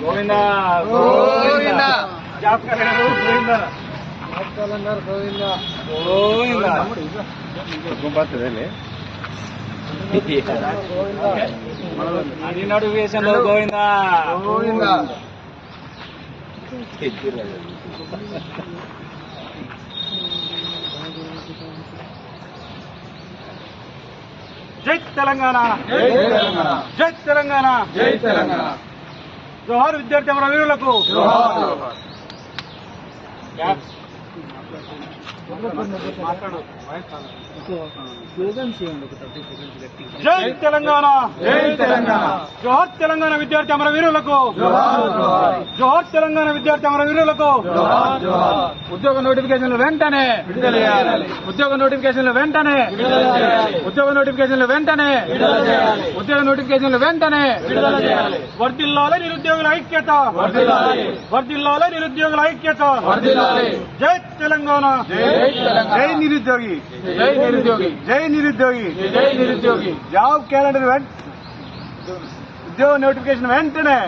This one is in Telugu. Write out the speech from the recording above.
గోవిందా గోవిందా జాబ్ క్యాలెండర్ గోవిందా గోవిందా అన్ని నోటిఫికేషన్ లో గోవిందా గోవిందా. జై తెలంగాణ జై తెలంగాణ జై తెలంగాణ జై తెలంగాణ. జోహార్ విద్యార్థి అమరవీరులకు జై తెలంగాణ జై తెలంగాణ. జోహార్ తెలంగాణ విద్యార్థి అమరవీరులకు జోహార్ తెలంగాణ విద్యార్థి అమరవీరులకు. ఉద్యోగ నోటిఫికేషన్లు వెంటనే ఉద్యోగ నోటిఫికేషన్లు వెంటనే ఉద్యోగ నోటిఫికేషన్లు వెంటనే ఉద్యోగ నోటిఫికేషన్లు వెంటనే. వర్ధిల్లాలి నిరుద్యోగుల ఐక్యత వర్ధిల్లాలి నిరుద్యోగుల ఐక్యత. జై తెలంగాణ జై నిరుద్యోగి జై నిరుద్యోగి జై నిరుద్యోగి జై నిరుద్యోగి. జాబ్ క్యాలెండర్ ఉద్యోగ నోటిఫికేషన్ వెంటనే.